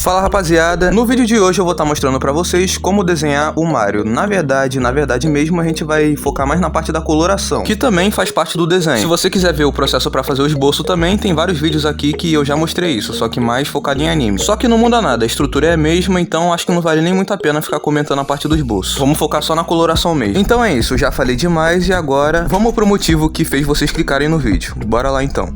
Fala rapaziada, no vídeo de hoje eu vou estar mostrando pra vocês como desenhar o Mario. Na verdade mesmo a gente vai focar mais na parte da coloração, que também faz parte do desenho. Se você quiser ver o processo pra fazer o esboço também, tem vários vídeos aqui que eu já mostrei isso, só que mais focado em anime. Só que não muda nada, a estrutura é a mesma, então acho que não vale nem muito a pena ficar comentando a parte do esboço. Vamos focar só na coloração mesmo. Então é isso, já falei demais e agora vamos pro motivo que fez vocês clicarem no vídeo. Bora lá então.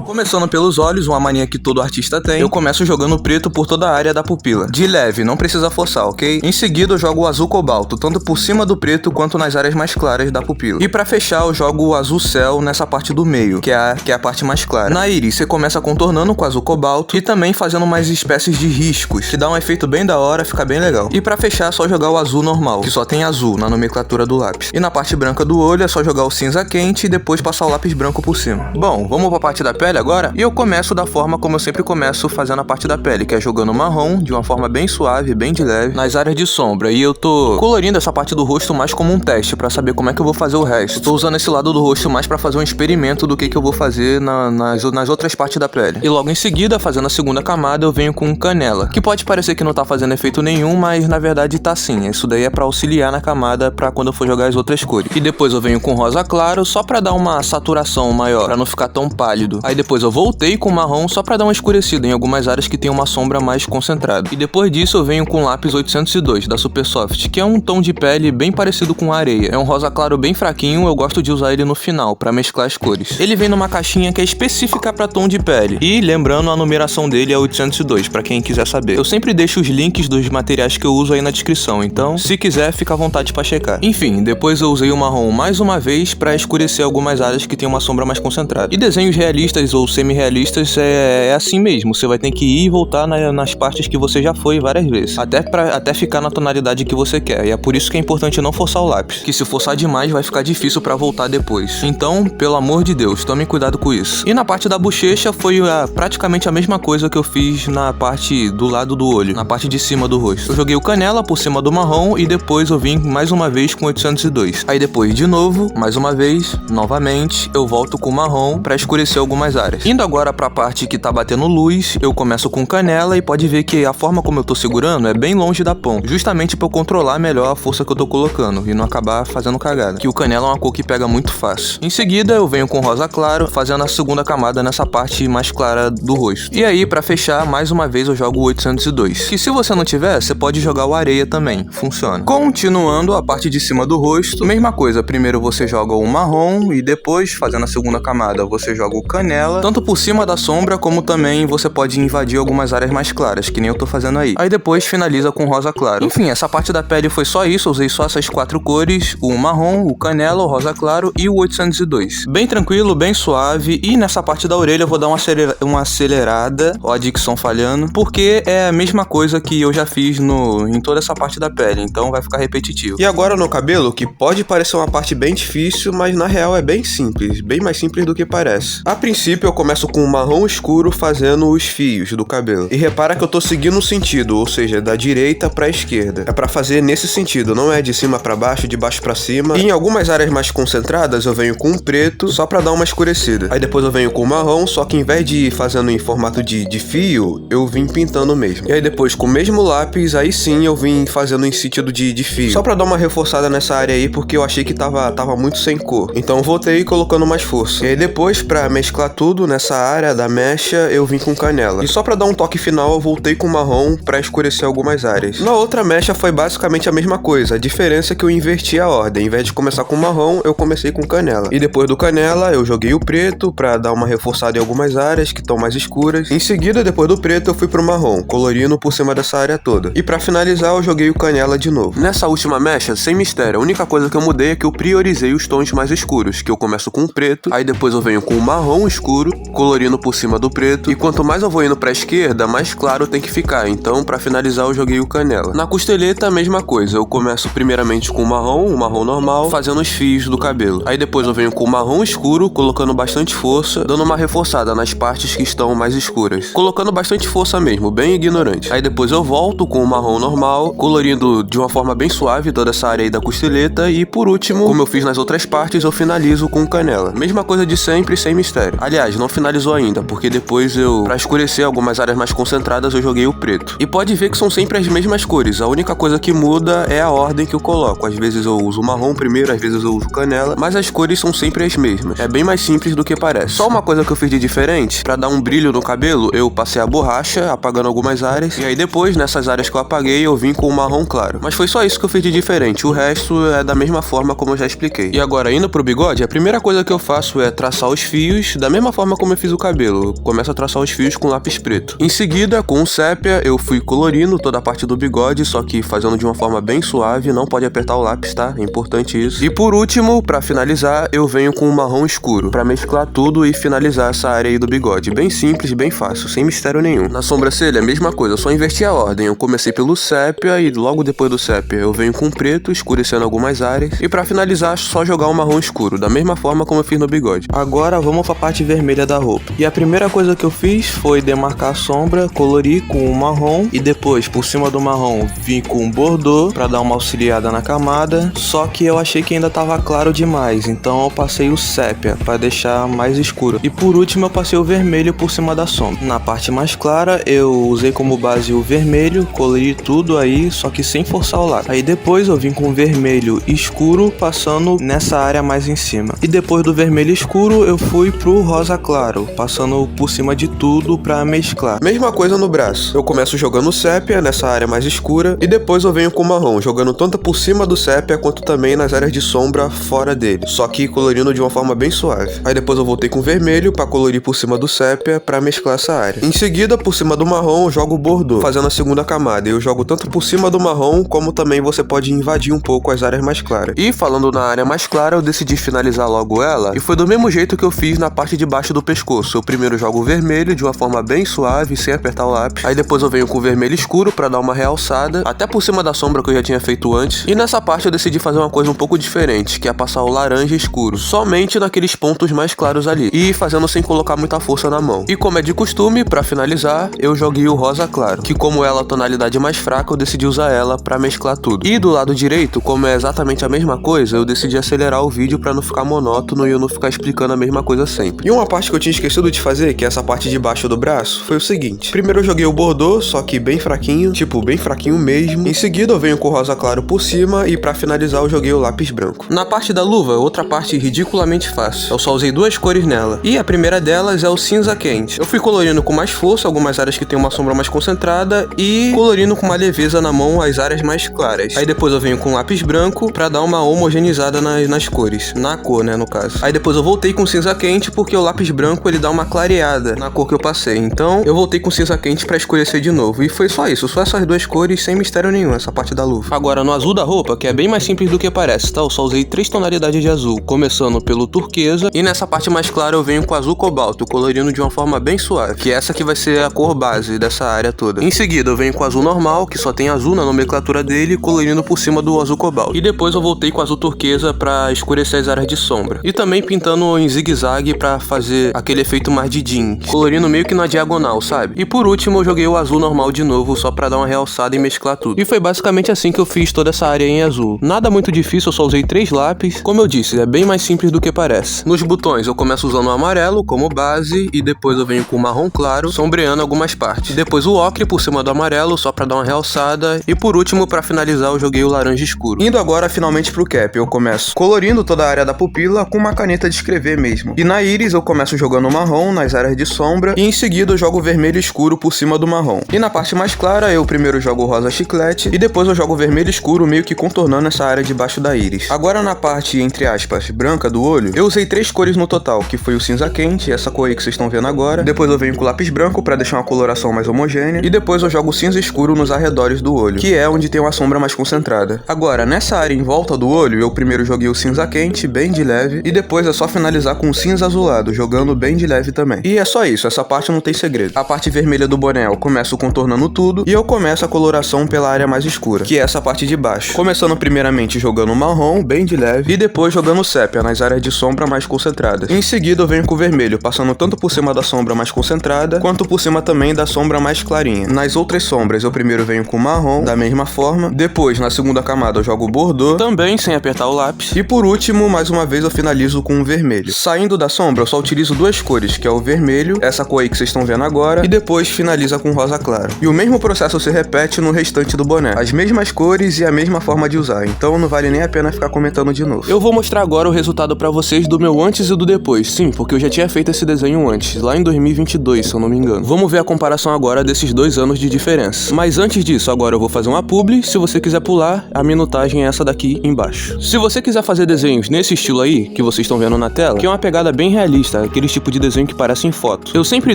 Começando pelos olhos, uma mania que todo artista tem, eu começo jogando preto por toda a área da pupila. De leve, não precisa forçar, ok? Em seguida eu jogo o azul cobalto, tanto por cima do preto quanto nas áreas mais claras da pupila. E pra fechar eu jogo o azul céu nessa parte do meio, que é a parte mais clara. Na íris você começa contornando com azul cobalto e também fazendo umas espécies de riscos, que dá um efeito bem da hora, fica bem legal. E pra fechar é só jogar o azul normal, que só tem azul na nomenclatura do lápis. E na parte branca do olho é só jogar o cinza quente e depois passar o lápis branco por cima. Bom, vamos pra parte da pele agora? E eu começo da forma como eu sempre começo fazendo a parte da pele, que é jogando marrom de uma forma bem suave, bem de leve, nas áreas de sombra. E eu tô colorindo essa parte do rosto mais como um teste, pra saber como é que eu vou fazer o resto. Tô usando esse lado do rosto mais pra fazer um experimento do que eu vou fazer nas outras partes da pele. E logo em seguida, fazendo a segunda camada, eu venho com canela, que pode parecer que não tá fazendo efeito nenhum, mas na verdade tá sim. Isso daí é pra auxiliar na camada pra quando eu for jogar as outras cores. E depois eu venho com rosa claro, só pra dar uma saturação maior, pra não ficar tão pálido. Aí depois eu voltei com marrom só pra dar uma escurecida em algumas áreas que tem uma sombra mais concentrada. E depois disso eu venho com lápis 802 da Supersoft, que é um tom de pele bem parecido com a areia. É um rosa claro bem fraquinho, eu gosto de usar ele no final pra mesclar as cores. Ele vem numa caixinha que é específica pra tom de pele. E lembrando, a numeração dele é 802, pra quem quiser saber. Eu sempre deixo os links dos materiais que eu uso aí na descrição, então se quiser fica à vontade pra checar. Enfim, depois eu usei o marrom mais uma vez pra escurecer algumas áreas que tem uma sombra mais concentrada. E desenhos realistas ou semi-realistas é assim mesmo, você vai ter que ir e voltar nas partes que você já foi várias vezes, até ficar na tonalidade que você quer, e é por isso que é importante não forçar o lápis, que se forçar demais vai ficar difícil pra voltar depois. Então, pelo amor de Deus, tome cuidado com isso. E na parte da bochecha foi praticamente a mesma coisa que eu fiz na parte do lado do olho, na parte de cima do rosto. Eu joguei o canela por cima do marrom e depois eu vim mais uma vez com 802. Aí depois de novo, mais uma vez, novamente, eu volto com o marrom pra escurecer algumas áreas. Indo agora pra parte que tá batendo luz, eu começo com canela e pode ver que a forma como eu tô segurando é bem longe da ponta, justamente pra eu controlar melhor a força que eu tô colocando e não acabar fazendo cagada, que o canela é uma cor que pega muito fácil. Em seguida eu venho com rosa claro, fazendo a segunda camada nessa parte mais clara do rosto. E aí pra fechar, mais uma vez eu jogo o 802, que se você não tiver, você pode jogar o areia também, funciona. Continuando a parte de cima do rosto, mesma coisa, primeiro você joga o marrom e depois, fazendo a segunda camada, você joga o canela, tanto por cima da sombra como também você pode invadir algumas áreas mais claras, que nem eu tô fazendo aí. Aí depois finaliza com rosa claro. Enfim, essa parte da pele foi só isso, eu usei só essas quatro cores, o marrom, o canela, o rosa claro e o 802. Bem tranquilo, bem suave, e nessa parte da orelha eu vou dar uma acelerada, ó a dicção falhando, porque é a mesma coisa que eu já fiz em toda essa parte da pele, então vai ficar repetitivo. E agora no cabelo, que pode parecer uma parte bem difícil, mas na real é bem simples, bem mais simples do que parece. A princípio eu começo com o marrom escuro fazendo os fios do cabelo. E repara que eu tô seguindo o sentido, ou seja, da direita pra esquerda. É pra fazer nesse sentido, não é de cima pra baixo, de baixo pra cima. E em algumas áreas mais concentradas eu venho com um preto, só pra dar uma escurecida. Aí depois eu venho com o marrom, só que em vez de ir fazendo em formato de fio, eu vim pintando mesmo. E aí depois com o mesmo lápis, aí sim eu vim fazendo em sentido de fio. Só pra dar uma reforçada nessa área aí, porque eu achei que tava muito sem cor. Então eu voltei colocando mais força. E aí depois, pra mesclar tudo nessa área da mecha, eu vim com canela. E só pra dar um toque final, eu voltei com marrom pra escurecer algumas áreas. Na outra mecha foi basicamente a mesma coisa, a diferença é que eu inverti a ordem. Em vez de começar com marrom, eu comecei com canela. E depois do canela, eu joguei o preto pra dar uma reforçada em algumas áreas que estão mais escuras. Em seguida, depois do preto, eu fui pro marrom, colorindo por cima dessa área toda. E pra finalizar, eu joguei o canela de novo. Nessa última mecha, sem mistério, a única coisa que eu mudei é que eu priorizei os tons mais escuros, que eu começo com o preto, aí depois eu venho com o marrom escuro, colorindo por cima do preto, e quanto mais eu vou indo pra esquerda, mais claro tem que ficar, então pra finalizar eu joguei o canela. Na costeleta a mesma coisa, eu começo primeiramente com o marrom normal, fazendo os fios do cabelo. Aí depois eu venho com o marrom escuro, colocando bastante força, dando uma reforçada nas partes que estão mais escuras. Colocando bastante força mesmo, bem ignorante. Aí depois eu volto com o marrom normal, colorindo de uma forma bem suave toda essa área aí da costeleta, e por último, como eu fiz nas outras partes, eu finalizo com canela. Mesma coisa de sempre, sem mistério. Aliás, mas não finalizou ainda, porque depois pra escurecer algumas áreas mais concentradas, eu joguei o preto. E pode ver que são sempre as mesmas cores, a única coisa que muda é a ordem que eu coloco. Às vezes eu uso marrom primeiro, às vezes eu uso canela, mas as cores são sempre as mesmas. É bem mais simples do que parece. Só uma coisa que eu fiz de diferente, pra dar um brilho no cabelo, eu passei a borracha, apagando algumas áreas, e aí depois, nessas áreas que eu apaguei, eu vim com o marrom claro. Mas foi só isso que eu fiz de diferente, o resto é da mesma forma como eu já expliquei. E agora, indo pro bigode, a primeira coisa que eu faço é traçar os fios, da mesma forma como eu fiz o cabelo. Eu começo a traçar os fios com lápis preto. Em seguida, com o sépia, eu fui colorindo toda a parte do bigode, só que fazendo de uma forma bem suave, não pode apertar o lápis, tá? É importante isso. E por último, pra finalizar, eu venho com o marrom escuro, pra mesclar tudo e finalizar essa área aí do bigode. Bem simples, bem fácil, sem mistério nenhum. Na sobrancelha, a mesma coisa, eu só inverti a ordem. Eu comecei pelo sépia e logo depois do sépia eu venho com preto, escurecendo algumas áreas. E pra finalizar, só jogar o marrom escuro, da mesma forma como eu fiz no bigode. Agora vamos pra parte vermelha da roupa. E a primeira coisa que eu fiz foi demarcar a sombra, colorir com o marrom e depois, por cima do marrom, vim com o bordô pra dar uma auxiliada na camada. Só que eu achei que ainda tava claro demais, então eu passei o sépia pra deixar mais escuro. E por último eu passei o vermelho por cima da sombra. Na parte mais clara eu usei como base o vermelho, colori tudo aí, só que sem forçar o lápis. Aí depois eu vim com o vermelho escuro passando nessa área mais em cima. E depois do vermelho escuro eu fui pro rosa claro, passando por cima de tudo pra mesclar. Mesma coisa no braço. Eu começo jogando sépia nessa área mais escura e depois eu venho com o marrom, jogando tanto por cima do sépia quanto também nas áreas de sombra fora dele, só que colorindo de uma forma bem suave. Aí depois eu voltei com o vermelho pra colorir por cima do sépia pra mesclar essa área. Em seguida, por cima do marrom, eu jogo o bordô, fazendo a segunda camada. Eu jogo tanto por cima do marrom, como também você pode invadir um pouco as áreas mais claras. E falando na área mais clara, eu decidi finalizar logo ela, e foi do mesmo jeito que eu fiz na parte de baixo do pescoço. Eu primeiro jogo o vermelho de uma forma bem suave, sem apertar o lápis. Aí depois eu venho com o vermelho escuro pra dar uma realçada, até por cima da sombra que eu já tinha feito antes. E nessa parte eu decidi fazer uma coisa um pouco diferente, que é passar o laranja escuro, somente naqueles pontos mais claros ali, e fazendo sem colocar muita força na mão. E como é de costume, pra finalizar, eu joguei o rosa claro, que como ela é a tonalidade mais fraca, eu decidi usar ela pra mesclar tudo. E do lado direito, como é exatamente a mesma coisa, eu decidi acelerar o vídeo pra não ficar monótono e eu não ficar explicando a mesma coisa sempre. E uma parte que eu tinha esquecido de fazer, que é essa parte de baixo do braço, foi o seguinte. Primeiro eu joguei o bordô, só que bem fraquinho, tipo, bem fraquinho mesmo. Em seguida eu venho com o rosa claro por cima e pra finalizar eu joguei o lápis branco. Na parte da luva, outra parte ridiculamente fácil. Eu só usei duas cores nela. E a primeira delas é o cinza quente. Eu fui colorindo com mais força algumas áreas que tem uma sombra mais concentrada e colorindo com uma leveza na mão as áreas mais claras. Aí depois eu venho com lápis branco pra dar uma homogeneizada nas cores. Na cor, né, no caso. Aí depois eu voltei com cinza quente porque o lápis branco ele dá uma clareada na cor que eu passei. Então eu voltei com cinza quente pra escurecer de novo. E foi só isso, só essas duas cores sem mistério nenhum, essa parte da luva. Agora no azul da roupa, que é bem mais simples do que parece, tá? Eu só usei 3 tonalidades de azul, começando pelo turquesa e nessa parte mais clara eu venho com azul cobalto, colorindo de uma forma bem suave, que essa que vai ser a cor base dessa área toda. Em seguida eu venho com azul normal, que só tem azul na nomenclatura dele, colorindo por cima do azul cobalto. E depois eu voltei com azul turquesa pra escurecer as áreas de sombra. E também pintando em zigue-zague pra fazer aquele efeito mais de jean, colorindo meio que na diagonal, sabe? E por último eu joguei o azul normal de novo, só pra dar uma realçada e mesclar tudo. E foi basicamente assim que eu fiz toda essa área em azul. Nada muito difícil, eu só usei 3 lápis. Como eu disse, é bem mais simples do que parece. Nos botões eu começo usando o amarelo como base e depois eu venho com o marrom claro, sombreando algumas partes. Depois o ocre por cima do amarelo, só pra dar uma realçada. E por último, pra finalizar, eu joguei o laranja escuro. Indo agora finalmente pro cap, eu começo colorindo toda a área da pupila com uma caneta de escrever mesmo. E na íris eu começo jogando marrom nas áreas de sombra e em seguida eu jogo o vermelho escuro por cima do marrom. E na parte mais clara eu primeiro jogo o rosa chiclete e depois eu jogo o vermelho escuro meio que contornando essa área debaixo da íris. Agora na parte, entre aspas, branca do olho, eu usei 3 cores no total, que foi o cinza quente, essa cor aí que vocês estão vendo agora. Depois eu venho com o lápis branco pra deixar uma coloração mais homogênea e depois eu jogo o cinza escuro nos arredores do olho, que é onde tem uma sombra mais concentrada. Agora, nessa área em volta do olho, eu primeiro joguei o cinza quente, bem de leve, e depois é só finalizar com o cinza azulado, jogando bem de leve também. E é só isso, essa parte não tem segredo. A parte vermelha do boné eu começo contornando tudo e eu começo a coloração pela área mais escura, que é essa parte de baixo. Começando primeiramente jogando marrom, bem de leve, e depois jogando sépia nas áreas de sombra mais concentradas. Em seguida eu venho com o vermelho, passando tanto por cima da sombra mais concentrada, quanto por cima também da sombra mais clarinha. Nas outras sombras eu primeiro venho com o marrom, da mesma forma, depois na segunda camada eu jogo o bordô, também sem apertar o lápis, e por último, mais uma vez eu finalizo com o vermelho. Saindo da sombra eu só utilizo utilizo duas cores, que é o vermelho, essa cor aí que vocês estão vendo agora, e depois finaliza com rosa claro. E o mesmo processo se repete no restante do boné. As mesmas cores e a mesma forma de usar, então não vale nem a pena ficar comentando de novo. Eu vou mostrar agora o resultado pra vocês do meu antes e do depois. Sim, porque eu já tinha feito esse desenho antes, lá em 2022, se eu não me engano. Vamos ver a comparação agora desses 2 anos de diferença. Mas antes disso, agora eu vou fazer uma publi. Se você quiser pular, a minutagem é essa daqui embaixo. Se você quiser fazer desenhos nesse estilo aí, que vocês estão vendo na tela, que é uma pegada bem realista, aquele tipo de desenho que parece em foto, eu sempre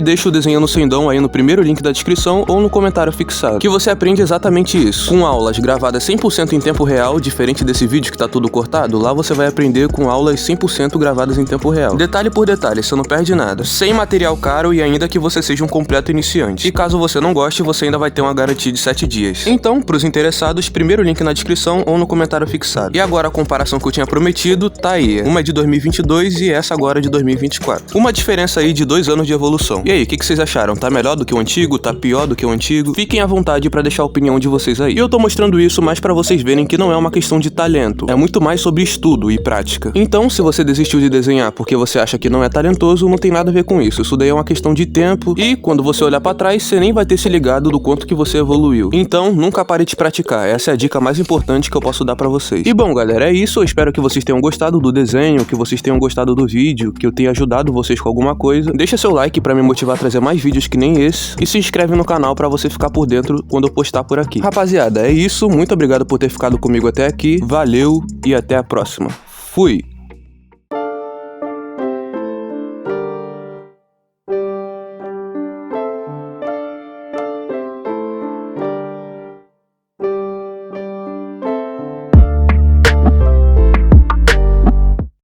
deixo o Desenhando Sem Dom aí no primeiro link da descrição ou no comentário fixado, que você aprende exatamente isso. Com aulas gravadas 100% em tempo real, diferente desse vídeo que tá tudo cortado, lá você vai aprender com aulas 100% gravadas em tempo real. Detalhe por detalhe, você não perde nada. Sem material caro e ainda que você seja um completo iniciante. E caso você não goste, você ainda vai ter uma garantia de 7 dias. Então, pros interessados, primeiro link na descrição ou no comentário fixado. E agora a comparação que eu tinha prometido tá aí. Uma é de 2022 e essa agora é de 2024. Uma diferença aí de 2 anos de evolução. E aí, o que vocês acharam? Tá melhor do que o antigo? Tá pior do que o antigo? Fiquem à vontade pra deixar a opinião de vocês aí. E eu tô mostrando isso mais pra vocês verem que não é uma questão de talento. É muito mais sobre estudo e prática. Então, se você desistiu de desenhar porque você acha que não é talentoso, não tem nada a ver com isso. Isso daí é uma questão de tempo e quando você olhar pra trás, você nem vai ter se ligado do quanto que você evoluiu. Então, nunca pare de praticar. Essa é a dica mais importante que eu posso dar pra vocês. E bom, galera, é isso. Eu espero que vocês tenham gostado do desenho, que vocês tenham gostado do vídeo, que eu tenha ajudado vocês com alguma coisa. Deixa seu like pra me motivar a trazer mais vídeos que nem esse e se inscreve no canal pra você ficar por dentro quando eu postar por aqui. Rapaziada, é isso. Muito obrigado por ter ficado comigo até aqui. Valeu e até a próxima. Fui!